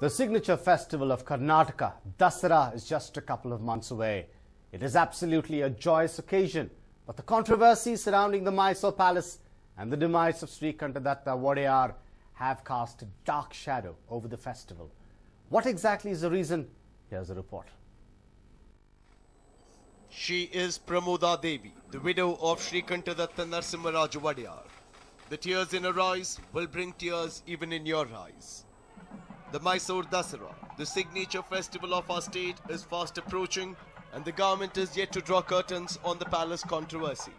The signature festival of Karnataka, Dasara, is just a couple of months away. It is absolutely a joyous occasion, but the controversy surrounding the Mysore Palace and the demise of Srikantadatta Wadeyar have cast a dark shadow over the festival. What exactly is the reason? Here's a report. She is Pramoda Devi, the widow of Srikantadatta Narsimharaju Wadeyar. The tears in her eyes will bring tears even in your eyes. The Mysore Dasara, the signature festival of our state, is fast approaching, and the government is yet to draw curtains on the palace controversy.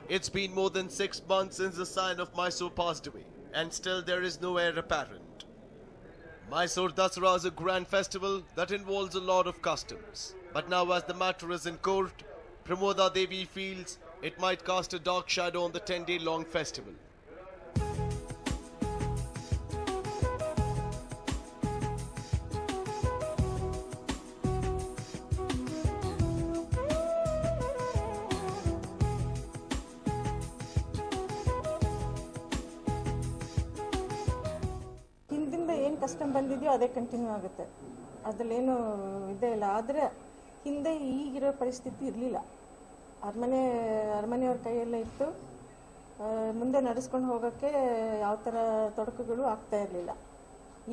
It's been more than 6 months since the Scion of Mysore passed away, and still there is no heir apparent. Mysore Dasara is a grand festival that involves a lot of customs. But now as the matter is in court, Pramoda Devi feels it might cast a dark shadow on the 10-day-long festival. Custom ಬಂದಿದೆಯೋ ಅದೇ continue ಆಗುತ್ತೆ, ಅದರಲ್ಲೇನು ಇದೇ ಇಲ್ಲ. ಆದರೆ ಹಿಂದೆ ಈಗಿರೋ ಪರಿಸ್ಥಿತಿ ಇರಲಿಲ್ಲ. ಅರಮನೆಯವ್ರ ಕೈಯಲ್ಲೇ ಇತ್ತು, ಮುಂದೆ ನಡೆಸ್ಕೊಂಡು ಹೋಗೋಕ್ಕೆ ಯಾವ ಥರ ತೊಡಕುಗಳು ಆಗ್ತಾ ಇರಲಿಲ್ಲ.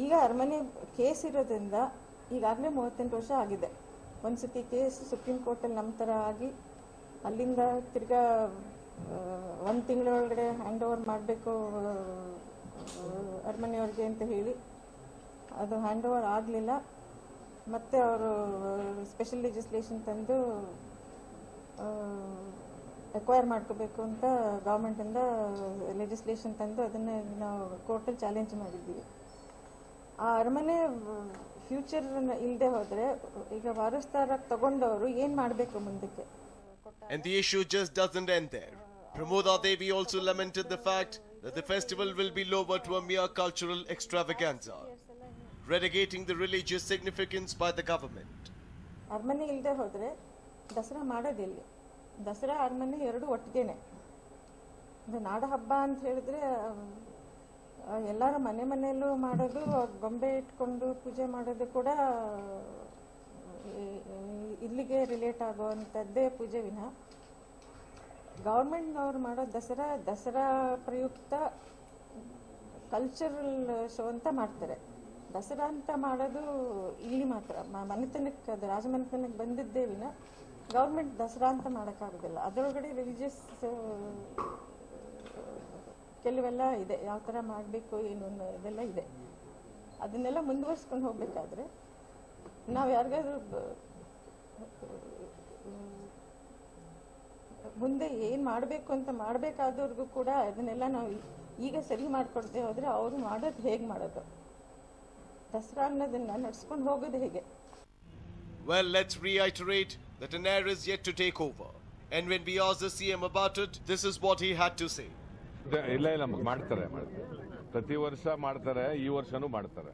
ಈಗ ಅರಮನೆ ಕೇಸ್ ಇರೋದ್ರಿಂದ ಈಗಾಗಲೇ 38 ವರ್ಷ ಆಗಿದೆ. ಒಂದು ಸತಿ ಕೇಸ್ ಸುಪ್ರೀಂ ಕೋರ್ಟಲ್ಲಿ ನಮ್ಮ ಥರ ಆಗಿ ಅಲ್ಲಿಂದ ತಿರ್ಗಾ 1 ತಿಂಗಳೊಳಗಡೆ ಹ್ಯಾಂಡ್ ಓವರ್ ಮಾಡಬೇಕು ಅರಮನೆಯವ್ರಿಗೆ ಅಂತ ಹೇಳಿ ಅದು ಹ್ಯಾಂಡ್ ಓವರ್ ಆಗಲಿಲ್ಲ. ಮತ್ತು ಅವರು ಸ್ಪೆಷಲ್ ಲೆಜಿಸ್ಲೇಷನ್ ತಂದು ಎಕ್ವೈರ್ ಮಾಡ್ಕೋಬೇಕು ಅಂತ ಗೌರ್ಮೆಂಟಿಂದ ಲೆಜಿಸ್ಲೇಷನ್ ತಂದು ಅದನ್ನು ನಾವು ಕೋರ್ಟಲ್ಲಿ ಚಾಲೆಂಜ್ ಮಾಡಿದ್ದೀವಿ. ಆ ಅರಮನೆ ಫ್ಯೂಚರ್ ಇಲ್ಲದೆ ಹೋದರೆ ಈಗ ವಾರಸ್ದಾರಾಗಿ ತಗೊಂಡವರು ಏನು ಮಾಡಬೇಕು ಮುಂದಕ್ಕೆ. And the issue just doesn't end there. Pramoda Devi also lamented the fact that the festival will be lowered to a mere cultural extravaganza, relegating the religious significance by the government. ಅರಮನೆ ಇಲ್ಲದೆ ಹೋದರೆ ದಸರಾ ಮಾಡೋದಿಲ್ಲ. ದಸರಾ ಅರಮನೆ ಎರಡು ಒಟ್ಟಿಗೆನೆ. ಇದು ನಾಡ ಹಬ್ಬ ಅಂತ ಹೇಳಿದ್ರೆ ಎಲ್ಲರ ಮನೆಯಲ್ಲೂ ಮಾಡೋದು, ಗೊಂಬೆ ಇಟ್ಕೊಂಡು ಪೂಜೆ ಮಾಡೋದು ಕೂಡ ಇಲ್ಲಿಗೆ ರಿಲೇಟ್ ಆಗುವಂಥದ್ದೇ ಪೂಜೆ ವಿನ ಗೌರ್ಮೆಂಟ್ನವ್ರು ಮಾಡೋ ದಸರಾ ಪ್ರಯುಕ್ತ ಕಲ್ಚರಲ್ ಶೋ ಅಂತ ಮಾಡ್ತಾರೆ. ದಸರಾ ಅಂತ ಮಾಡೋದು ಇಲ್ಲಿ ಮಾತ್ರ ಮನೆತನಕ್ಕೆ, ಅದು ರಾಜಮನೆತನಕ್ಕೆ ಬಂದಿದ್ದೇ ವಿನ ಗೌರ್ಮೆಂಟ್ ದಸರಾ ಅಂತ ಮಾಡೋಕ್ಕಾಗೋದಿಲ್ಲ. ಅದರೊಳಗಡೆ ರಿಲಿಜಿಯಸ್ ಕೆಲವೆಲ್ಲ ಇದೆ, ಯಾವ ಥರ ಮಾಡಬೇಕು ಏನು ಇದೆಲ್ಲ ಇದೆ. ಅದನ್ನೆಲ್ಲ ಮುಂದುವರ್ಸ್ಕೊಂಡು ಹೋಗ್ಬೇಕಾದ್ರೆ ನಾವು ಯಾರಿಗಾದ್ರೂ ಮುಂದೆ ಏನು ಮಾಡಬೇಕು ಅಂತ ಮಾಡಬೇಕಾದವ್ರಿಗೂ ಕೂಡ ಅದನ್ನೆಲ್ಲ ನಾವು ಈಗ ಸರಿ ಮಾಡಿಕೊಡ್ದೆ ಹೋದರೆ ಅವರು ಮಾಡೋದು ಹೇಗೆ ಮಾಡೋದು, ದಸರಾ ಅನ್ನೋದನ್ನ ನಡ್ಸ್ಕೊಂಡು ಹೋಗೋದು ಹೇಗೆ? Well, let's reiterate that an heir is yet to take over. And when we asked the CM about it, this is what he had to say. ಇಲ್ಲ ಮಾಡ್ತಾರೆ, ಪ್ರತಿ ವರ್ಷ ಮಾಡ್ತಾರೆ, ಈ ವರ್ಷನೂ ಮಾಡ್ತಾರೆ.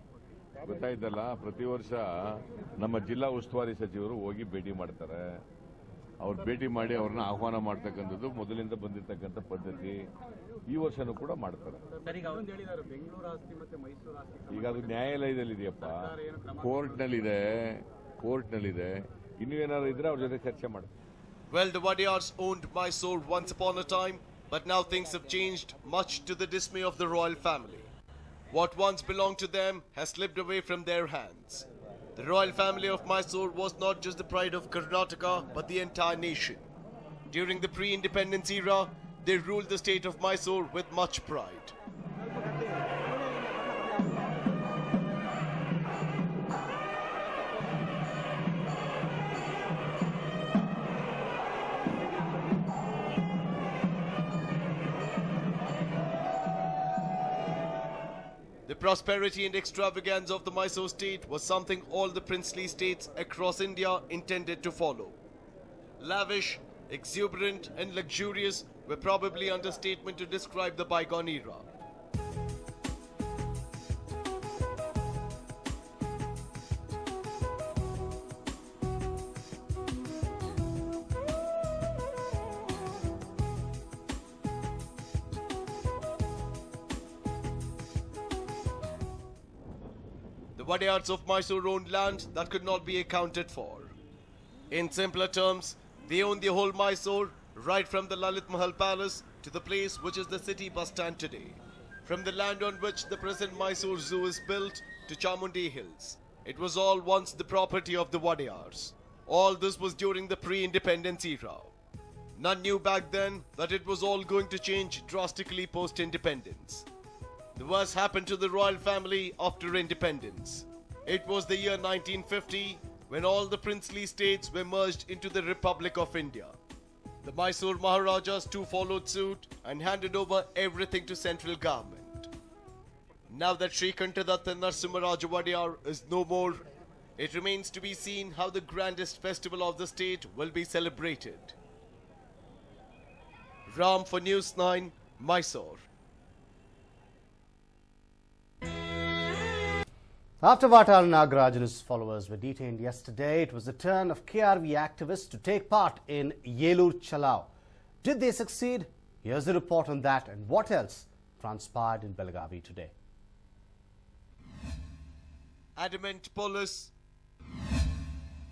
ಗೊತ್ತಾಯ್ತಲ್ಲ, ಪ್ರತಿ ವರ್ಷ ನಮ್ಮ ಜಿಲ್ಲಾ ಉಸ್ತುವಾರಿ ಸಚಿವರು ಹೋಗಿ ಭೇಟಿ ಮಾಡ್ತಾರೆ. ಅವ್ರು ಭೇಟಿ ಮಾಡಿ ಅವ್ರನ್ನ ಆಹ್ವಾನ ಮಾಡ್ತಕ್ಕಂಥದ್ದು ಮೊದಲಿಂದ ಬಂದಿರತಕ್ಕಂಥ ಪದ್ಧತಿ. ಈ ವರ್ಷನೂ ಕೂಡ ಮಾಡ್ತಾರೆ. ಈಗ ಅದು ನ್ಯಾಯಾಲಯದಲ್ಲಿ ಇದೆಯಪ್ಪ, ಕೋರ್ಟ್ನಲ್ಲಿದೆ. ಇನ್ನೂ ಏನಾದ್ರು ಇದ್ರೆ ಅವ್ರ ಜೊತೆ ಚರ್ಚೆ ಮಾಡ್ತಾರೆ. Well, the Wadeyars owned Mysore once upon a time, but now things have changed, much to the dismay of the royal family. What once belonged to them has slipped away from their hands. The royal family of Mysore was not just the pride of Karnataka, but the entire nation. During the pre-independence era, they ruled the state of Mysore with much pride. The prosperity and extravagance of the Mysore state was something all the princely states across India intended to follow. Lavish, exuberant and luxurious were probably understatement to describe the bygone era. The Wadiyars of Mysore owned land that could not be accounted for. In simpler terms, they own the whole Mysore, right from the Lalit Mahal Palace to the place which is the city bus stand today. From the land on which the present Mysore Zoo is built to Chamundi Hills. It was all once the property of the Wadiyars. All this was during the pre-independence era. None knew back then that it was all going to change drastically post-independence. The worst happened to the royal family after independence. It was the year 1950 when all the princely states were merged into the Republic of India. The Mysore Maharajas too followed suit and handed over everything to central government. Now that Shrikantadatta Narasimharaja Wadiyar is no more, it remains to be seen how the grandest festival of the state will be celebrated. Ram for News 9, Mysore. After Vatal Nagaraj and his followers were detained yesterday, it was the turn of KRV activists to take part in Yelur Chalao. Did they succeed? Here's the report on that and what else transpired in Belagavi today. Adamant police,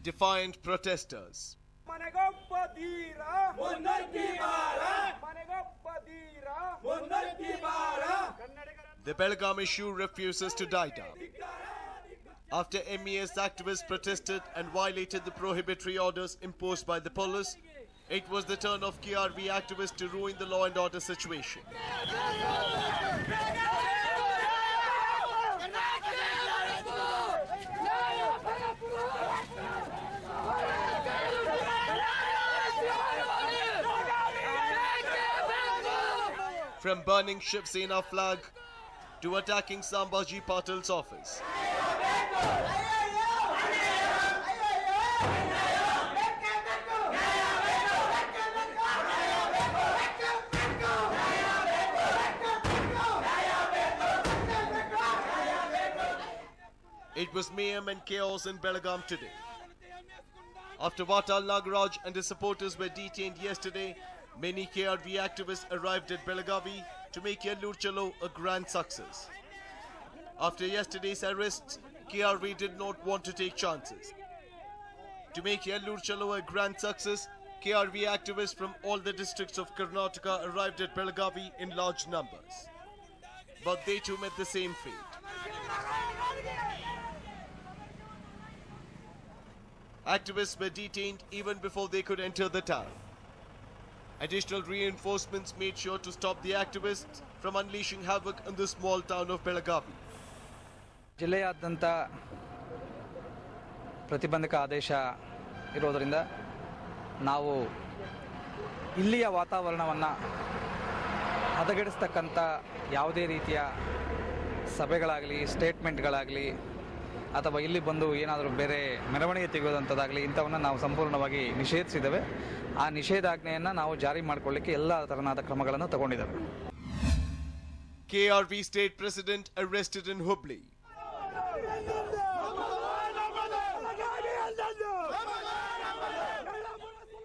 defiant protesters. The Belgaum issue refuses to die down. After MES activists protested and violated the prohibitory orders imposed by the police, it was the turn of KRV activists to ruin the law and order situation. From burning Shiv Sena flag to attacking Sambhaji Patil's office. It was mayhem and chaos in Belgaum today. After Vatal Nagaraj and his supporters were detained yesterday, many KRV activists arrived at Belagavi to make Yellur Chalo a grand success. After yesterday's arrests, KRV did not want to take chances. To make Yellur Chalo a grand success, KRV activists from all the districts of Karnataka arrived at Belagavi in large numbers. But they too met the same fate. Activists were detained even before they could enter the town. Additional reinforcements made sure to stop the activists from unleashing havoc in the small town of Belagavi. ಜಿಲ್ಲೆಯಾದ್ಯಂತ ಪ್ರತಿಬಂಧಕ ಆದೇಶ ಇರೋದರಿಂದ ನಾವು ಇಲ್ಲಿಯ ವಾತಾವರಣವನ್ನು ಹದಗೆಡಿಸ್ತಕ್ಕಂಥ ಯಾವುದೇ ರೀತಿಯ ಸಭೆಗಳಾಗಲಿ ಸ್ಟೇಟ್ಮೆಂಟ್ಗಳಾಗಲಿ ಅಥವಾ ಇಲ್ಲಿ ಬಂದು ಏನಾದರೂ ಬೇರೆ ಮೆರವಣಿಗೆ ತೆಗೆಯೋದಂಥದ್ದಾಗಲಿ ಇಂಥವನ್ನು ನಾವು ಸಂಪೂರ್ಣವಾಗಿ ನಿಷೇಧಿಸಿದ್ದೇವೆ. ಆ ನಿಷೇಧಾಜ್ಞೆಯನ್ನು ನಾವು ಜಾರಿ ಮಾಡಿಕೊಳ್ಳಿಕ್ಕೆ ಎಲ್ಲ ತರನಾದ ಕ್ರಮಗಳನ್ನು ತಗೊಂಡಿದ್ದೇವೆ. KRV state president arrested in Hubli.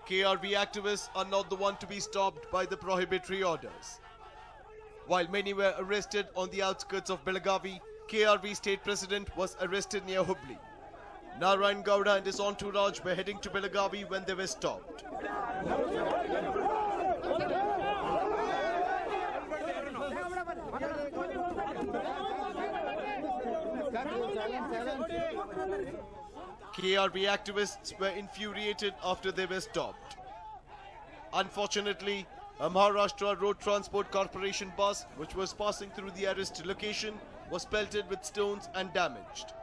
KRV activists are not the one to be stopped by the prohibitory orders. While many were arrested on the outskirts of Belagavi, KRV state president was arrested near Hubli. Narayan Gowda and his entourage were heading to Belagavi when they were stopped. KRV activists were infuriated after they were stopped. Unfortunately, a Maharashtra Road Transport Corporation bus, which was passing through the arrest location, was pelted with stones and damaged.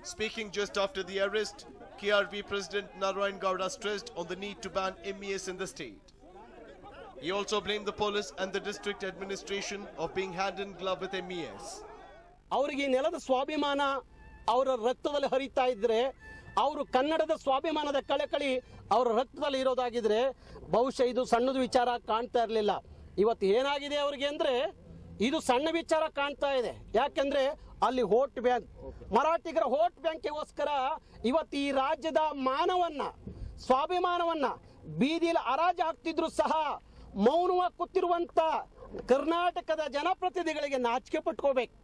Speaking just after the arrest, KRV President Narayan Gowda stressed on the need to ban MES in the state. He also blamed the police and the district administration of being hand in glove with MES. ಅವರಿಗೆ ನೆಲದ ಸ್ವಾಭಿಮಾನ ಅವರ ರಕ್ತದಲ್ಲಿ ಹರಿತಾ ಇದ್ರೆ ಅವರು ಕನ್ನಡದ ಸ್ವಾಭಿಮಾನದ ಕಳಕಳಿ ಅವರ ರಕ್ತದಲ್ಲಿ ಇರೋದಾಗಿದ್ರೆ ಬಹುಶಃ ಇದು ಸಣ್ಣದು ವಿಚಾರ ಕಾಣ್ತಾ ಇರಲಿಲ್ಲ. ಇವತ್ತು ಏನಾಗಿದೆ ಅವರಿಗೆ ಅಂದ್ರೆ ಇದು ಸಣ್ಣ ವಿಚಾರ ಕಾಣ್ತಾ ಇದೆ. ಯಾಕೆಂದ್ರೆ ಅಲ್ಲಿ ವೋಟ್ ಬ್ಯಾಂಕ್, ಮರಾಠಿಗರ ವೋಟ್ ಬ್ಯಾಂಕ್ಗೋಸ್ಕರ ಇವತ್ತು ಈ ರಾಜ್ಯದ ಮಾನವನ್ನ, ಸ್ವಾಭಿಮಾನವನ್ನ ಬೀದಿಯಲ್ಲಿ ಹರಾಜು ಹಾಕ್ತಿದ್ರು ಸಹ ಮೌನವಾಗಿ ಕೂತಿರುವಂತ ಕರ್ನಾಟಕದ ಜನಪ್ರತಿನಿಧಿಗಳಿಗೆ ನಾಚಿಕೆ ಪಟ್ಕೋಬೇಕು.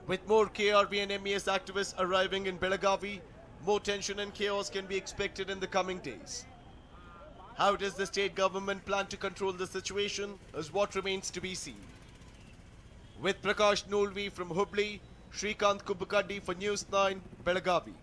With more KRB and MES activists arriving in Belagavi, more tension and chaos can be expected in the coming days. How does the state government plan to control the situation is what remains to be seen. With Prakash Nolvi from Hubli, Shrikant Kubukaddi for News 9, Belagavi.